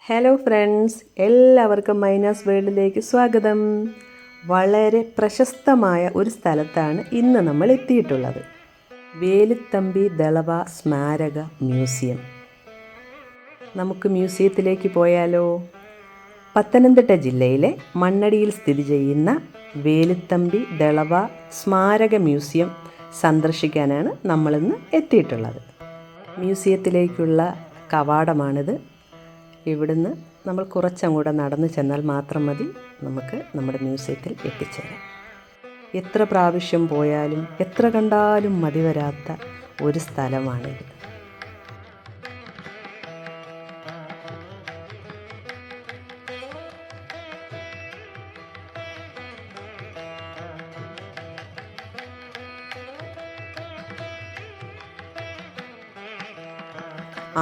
Hello friends, എല്ലാവർക്കും മൈനാസ് വേൾഡിലേക്ക് സ്വാഗതം. വളരെ പ്രശസ്തമായ ഒരു സ്ഥലത്താണ് ഇന്ന് നമ്മൾ എത്തിയിട്ടുള്ളത്. വേലുത്തമ്പി ദളവ സ്മാരക മ്യൂസിയം. നമുക്ക് മ്യൂസിയത്തിലേക്ക് പോയാലോ? പത്തനംതിട്ട ജില്ലയിലെ മണ്ണടിയിൽ സ്ഥിതി ചെയ്യുന്ന വേലുത്തമ്പി ദളവ സ്മാരക മ്യൂസിയം സന്ദർശിക്കാനാണ് നമ്മളിന്ന് എത്തിയിട്ടുള്ളത്. മ്യൂസിയത്തിലേക്കുള്ള കവാടമാണിത്. ഇവിടുന്ന് നമ്മൾ കുറച്ചങ്ങോട്ട് നടന്നു ചെന്നാൽ മാത്രം മതി നമുക്ക് നമ്മുടെ മ്യൂസിയത്തിൽ എത്തിച്ചേരാം. എത്ര പ്രാവശ്യം പോയാലും എത്ര കണ്ടാലും മതി വരാത്ത ഒരു സ്ഥലമാണിത്.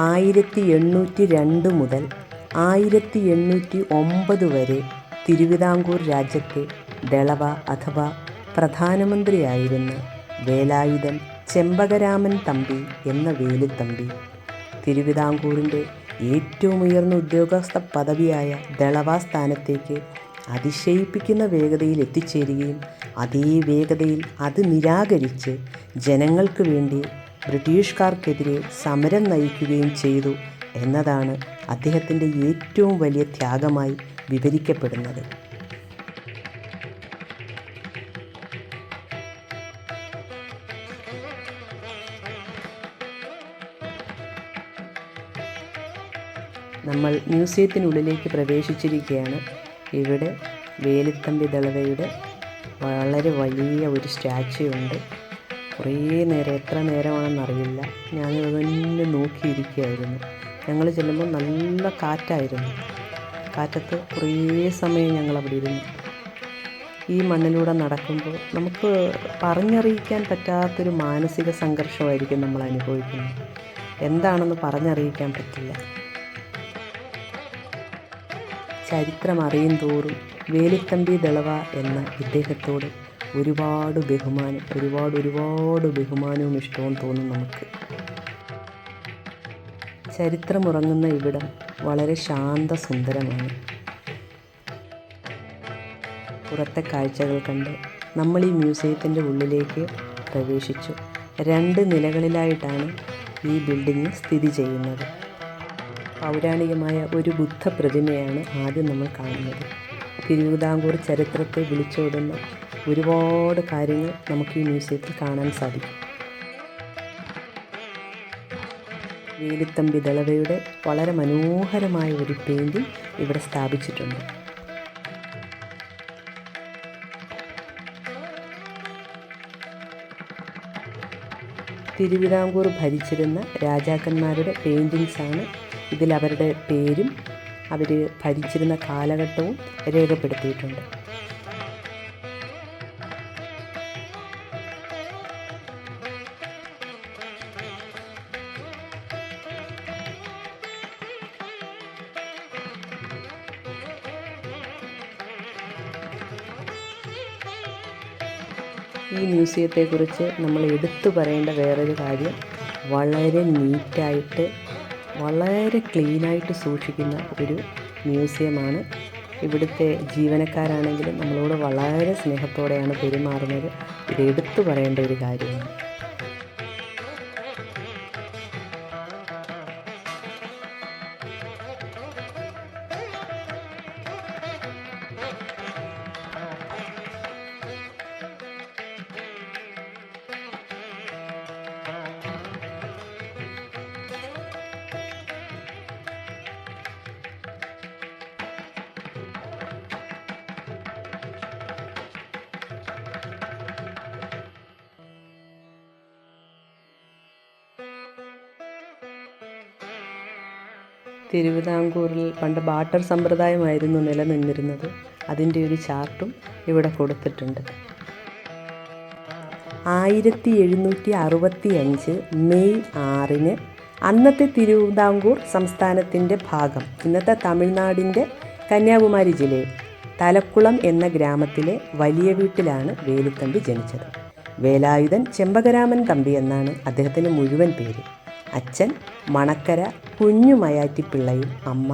(1802) മുതൽ 1809 വരെ തിരുവിതാംകൂർ രാജ്യത്തെ ദളവ അഥവാ പ്രധാനമന്ത്രിയായിരുന്ന വേലായുധൻ ചെമ്പകരാമൻ തമ്പി എന്ന വേലുത്തമ്പി തിരുവിതാംകൂറിൻ്റെ ഏറ്റവും ഉയർന്ന ഉദ്യോഗസ്ഥ പദവിയായ ദളവ സ്ഥാനത്തേക്ക് അതിശയിപ്പിക്കുന്ന വേഗതയിൽ എത്തിച്ചേരുകയും അതേ വേഗതയിൽ അത് നിരാകരിച്ച് ജനങ്ങൾക്ക് വേണ്ടി ബ്രിട്ടീഷുകാർക്കെതിരെ സമരം നയിക്കുകയും ചെയ്തു എന്നതാണ് അദ്ദേഹത്തിൻ്റെ ഏറ്റവും വലിയ ത്യാഗമായി വിവരിക്കപ്പെടുന്നത്. നമ്മൾ മ്യൂസിയത്തിനുള്ളിലേക്ക് പ്രവേശിച്ചിരിക്കുകയാണ്. ഇവിടെ വേലുത്തമ്പി ദളവയുടെ വളരെ വലിയ ഒരു സ്റ്റാച്യു ഉണ്ട്. കുറേ നേരം, എത്ര നേരമാണെന്നറിയില്ല, ഞാനിതൊന്ന് നോക്കിയിരിക്കുകയായിരുന്നു. ഞങ്ങൾ ചെല്ലുമ്പോൾ നല്ല കാറ്റായിരുന്നു. കാറ്റത്ത് കുറേ സമയം ഞങ്ങളവിടെ ഇരുന്നു. ഈ മണ്ണിലൂടെ നടക്കുമ്പോൾ നമുക്ക് പറഞ്ഞറിയിക്കാൻ പറ്റാത്തൊരു മാനസിക സംഘർഷമായിരിക്കും നമ്മൾ അനുഭവിക്കുന്നത്. എന്താണെന്ന് പറഞ്ഞറിയിക്കാൻ പറ്റില്ല. ചരിത്രം അറിയും തോറും വേലുത്തമ്പി ദളവ എന്ന ഇദ്ദേഹത്തോട് ഒരുപാട് ബഹുമാനവും ഇഷ്ടവും തോന്നും നമുക്ക്. ചരിത്രമുറങ്ങുന്ന ഇവിടം വളരെ ശാന്തസുന്ദരമാണ്. പുറത്തെ കാഴ്ചകൾ കണ്ട് നമ്മൾ ഈ മ്യൂസിയത്തിൻ്റെ ഉള്ളിലേക്ക് പ്രവേശിച്ചു. 2 നിലകളിലായിട്ടാണ് ഈ ബിൽഡിംഗ് സ്ഥിതി ചെയ്യുന്നത്. പൗരാണികമായ ഒരു ബുദ്ധ പ്രതിമയാണ് ആദ്യം നമ്മൾ കാണുന്നത്. തിരുവിതാംകൂർ ചരിത്രത്തെ വിളിച്ചോടുന്ന ഒരുപാട് കാര്യങ്ങൾ നമുക്ക് ഈ മ്യൂസിയത്തിൽ കാണാൻ സാധിക്കും. വേലുത്തമ്പി ദളവയുടെ വളരെ മനോഹരമായ ഒരു പെയിൻറ്റിംഗ് ഇവിടെ സ്ഥാപിച്ചിട്ടുണ്ട്. തിരുവിതാംകൂർ ഭരിച്ചിരുന്ന രാജാക്കന്മാരുടെ പെയിൻറ്റിങ്സാണ്. ഇതിൽ അവരുടെ പേരും അവർ ഭരിച്ചിരുന്ന കാലഘട്ടവും രേഖപ്പെടുത്തിയിട്ടുണ്ട്. ഈ മ്യൂസിയത്തെക്കുറിച്ച് നമ്മൾ എടുത്തു പറയേണ്ട വേറൊരു കാര്യം, വളരെ നീറ്റായിട്ട് വളരെ ക്ലീനായിട്ട് സൂക്ഷിക്കുന്ന ഒരു മ്യൂസിയമാണ്. ഇവിടുത്തെ ജീവനക്കാരാണെങ്കിലും നമ്മളോട് വളരെ സ്നേഹത്തോടെയാണ് പെരുമാറുന്നത്. ഇത് എടുത്തു പറയേണ്ട ഒരു കാര്യമാണ്. തിരുവിതാംകൂറിൽ പണ്ട് ബാർട്ടർ സമ്പ്രദായമായിരുന്നു നിലനിന്നിരുന്നത്. അതിൻ്റെ ഒരു ചാർട്ടും ഇവിടെ കൊടുത്തിട്ടുണ്ട്. 1765 മെയ് 6 അന്നത്തെ തിരുവിതാംകൂർ സംസ്ഥാനത്തിൻ്റെ ഭാഗം, ഇന്നത്തെ തമിഴ്നാടിൻ്റെ കന്യാകുമാരി ജില്ലയിൽ തലക്കുളം എന്ന ഗ്രാമത്തിലെ വലിയ വീട്ടിലാണ് വേലുത്തമ്പി ജനിച്ചത്. വേലായുധൻ ചെമ്പകരാമൻ തമ്പി എന്നാണ് അദ്ദേഹത്തിൻ്റെ മുഴുവൻ പേര്. അച്ഛൻ മണക്കര കുഞ്ഞുമയാറ്റിപ്പിള്ളയും അമ്മ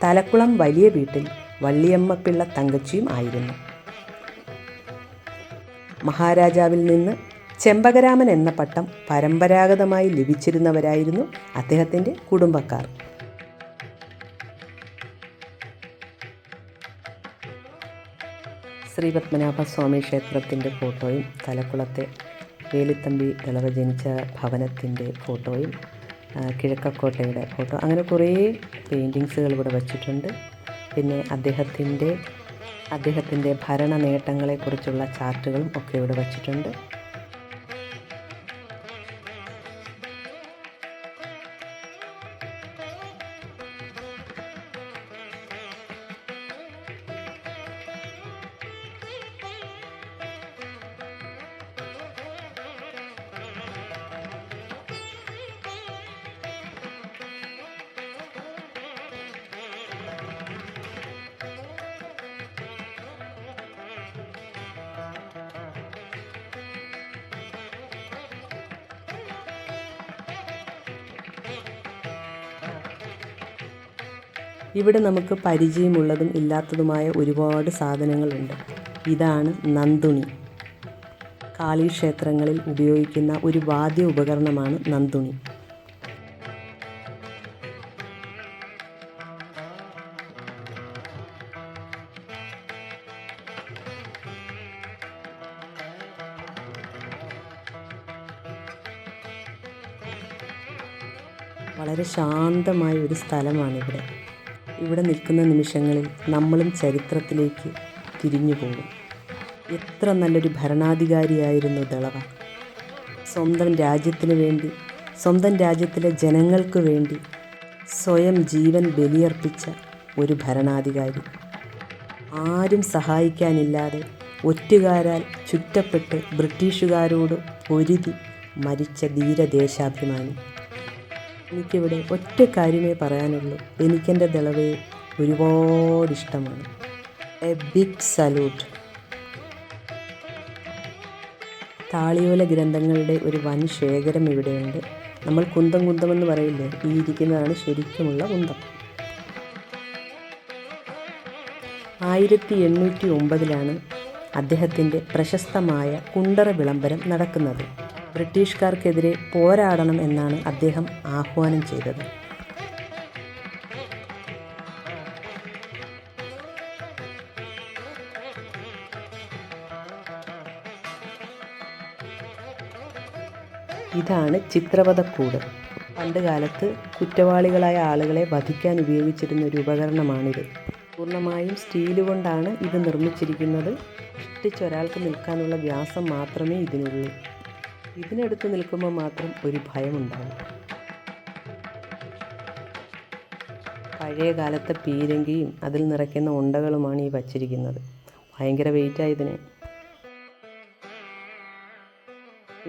തലക്കുളം വലിയ വീട്ടിൽ വള്ളിയമ്മപ്പിള്ള തങ്കച്ചിയും ആയിരുന്നു. മഹാരാജാവിൽ നിന്ന് ചെമ്പകരാമൻ എന്ന പട്ടം പരമ്പരാഗതമായി ലഭിച്ചിരുന്നവരായിരുന്നു അദ്ദേഹത്തിൻ്റെ കുടുംബക്കാർ. ശ്രീ പത്മനാഭസ്വാമി ക്ഷേത്രത്തിൻ്റെ ഫോട്ടോയും തലക്കുളത്തെ വേലുത്തമ്പി ദളവ ജനിച്ച ഭവനത്തിൻ്റെ ഫോട്ടോയും കിഴക്കക്കോട്ടയുടെ ഫോട്ടോ, അങ്ങനെ കുറേ പെയിൻറ്റിങ്സുകൾ ഇവിടെ വച്ചിട്ടുണ്ട്. പിന്നെ അദ്ദേഹത്തിൻ്റെ ഭരണ നേട്ടങ്ങളെക്കുറിച്ചുള്ള ചാർട്ടുകളും ഒക്കെ ഇവിടെ വച്ചിട്ടുണ്ട്. ഇവിടെ നമുക്ക് പരിചയമുള്ളതും ഇല്ലാത്തതുമായ ഒരുപാട് സാധനങ്ങളുണ്ട്. ഇതാണ് നന്ദുണി. കാളീക്ഷേത്രങ്ങളിൽ ഉപയോഗിക്കുന്ന ഒരു വാദ്യ ഉപകരണമാണ് നന്ദുണി. വളരെ ശാന്തമായ ഒരു സ്ഥലമാണിവിടെ. ഇവിടെ നിൽക്കുന്ന നിമിഷങ്ങളിൽ നമ്മളും ചരിത്രത്തിലേക്ക് തിരിഞ്ഞു പോകും. എത്ര നല്ലൊരു ഭരണാധികാരിയായിരുന്നു ദളവ. സ്വന്തം രാജ്യത്തിന് വേണ്ടി, സ്വന്തം രാജ്യത്തിലെ ജനങ്ങൾക്ക് വേണ്ടി സ്വയം ജീവൻ ബലിയർപ്പിച്ച ഒരു ഭരണാധികാരി. ആരും സഹായിക്കാനില്ലാതെ ഒറ്റുകാരാൽ ചുറ്റപ്പെട്ട് ബ്രിട്ടീഷുകാരോട് പൊരുതി മരിച്ച ധീരദേശാഭിമാനി. എനിക്കിവിടെ ഒറ്റ കാര്യമേ പറയാനുള്ളൂ. എനിക്കെൻ്റെ ദളവയെ ഒരുപാട് ഇഷ്ടമാണ്. A big salute. താളിയോല ഗ്രന്ഥങ്ങളുടെ ഒരു വൻ ശേഖരം ഇവിടെയുണ്ട്. നമ്മൾ കുന്തമെന്ന് പറയില്ലേ, ഈ ഇരിക്കുന്നതാണ് ശരിക്കുമുള്ള കുന്തം. 1809 അദ്ദേഹത്തിൻ്റെ പ്രശസ്തമായ കുണ്ടറ വിളംബരം നടക്കുന്നത്. ബ്രിട്ടീഷുകാർക്കെതിരെ പോരാടണം എന്നാണ് അദ്ദേഹം ആഹ്വാനം ചെയ്തത്. ഇതാണ് ചിത്രവധക്കൂട്. പണ്ട് കാലത്ത് കുറ്റവാളികളായ ആളുകളെ വധിക്കാൻ ഉപയോഗിച്ചിരുന്ന ഒരു ഉപകരണമാണിത്. പൂർണ്ണമായും സ്റ്റീൽ കൊണ്ടാണ് ഇത് നിർമ്മിച്ചിരിക്കുന്നത്. ഇഷ്ടിച്ചൊരാൾക്ക് നിൽക്കാനുള്ള വ്യാസം മാത്രമേ ഇതിനുള്ളൂ. ഇതിനടുത്ത് നിൽക്കുമ്പോൾ മാത്രം ഒരു ഭയമുണ്ടാകും. പഴയ കാലത്തെ പീരങ്കിയും അതിൽ നിറയ്ക്കുന്ന ഉണ്ടകളുമാണ് ഈ വച്ചിരിക്കുന്നത്. ഭയങ്കര വെയിറ്റാണ് ഇതിന്.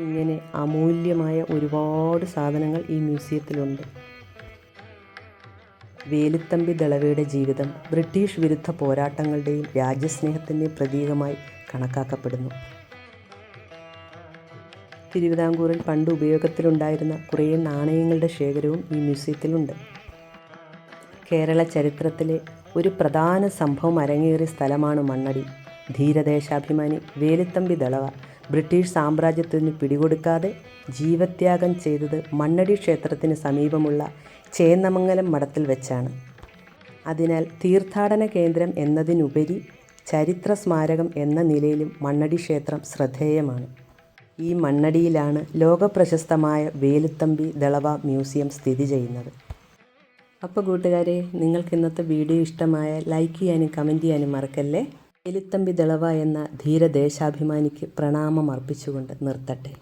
ഇങ്ങനെ അമൂല്യമായ ഒരുപാട് സാധനങ്ങൾ ഈ മ്യൂസിയത്തിലുണ്ട്. വേലുത്തമ്പി ദളവയുടെ ജീവിതം ബ്രിട്ടീഷ് വിരുദ്ധ പോരാട്ടങ്ങളുടെയും രാജ്യസ്നേഹത്തിൻ്റെയും പ്രതീകമായി കണക്കാക്കപ്പെടുന്നു. തിരുവിതാംകൂറിൽ പണ്ട് ഉപയോഗത്തിലുണ്ടായിരുന്ന കുറേ നാണയങ്ങളുടെ ശേഖരവും ഈ മ്യൂസിയത്തിലുണ്ട്. കേരള ചരിത്രത്തിലെ ഒരു പ്രധാന സംഭവം അരങ്ങേറിയ സ്ഥലമാണ് മണ്ണടി. ധീരദേശാഭിമാനി വേലുത്തമ്പി ദളവ ബ്രിട്ടീഷ് സാമ്രാജ്യത്തിന് പിടികൊടുക്കാതെ ജീവത്യാഗം ചെയ്തത് മണ്ണടി ക്ഷേത്രത്തിന് സമീപമുള്ള ചേന്നമംഗലം മഠത്തിൽ വെച്ചാണ്. അതിനാൽ തീർത്ഥാടന കേന്ദ്രം എന്നതിനുപരി ചരിത്ര സ്മാരകം എന്ന നിലയിലും മണ്ണടി ക്ഷേത്രം ശ്രദ്ധേയമാണ്. ഈ മണ്ണടിയിലാണ് ലോകപ്രശസ്തമായ വേലുത്തമ്പി ദളവ മ്യൂസിയം സ്ഥിതി ചെയ്യുന്നത്. അപ്പോൾ കൂട്ടുകാരെ, നിങ്ങൾക്ക് ഇന്നത്തെ വീഡിയോ ഇഷ്ടമായാൽ ലൈക്ക് ചെയ്യാനും കമൻറ്റ് ചെയ്യാനും മറക്കല്ലേ. വേലുത്തമ്പി ദളവ എന്ന ധീരദേശാഭിമാനിക്ക് പ്രണാമം അർപ്പിച്ചുകൊണ്ട് നിർത്തട്ടെ.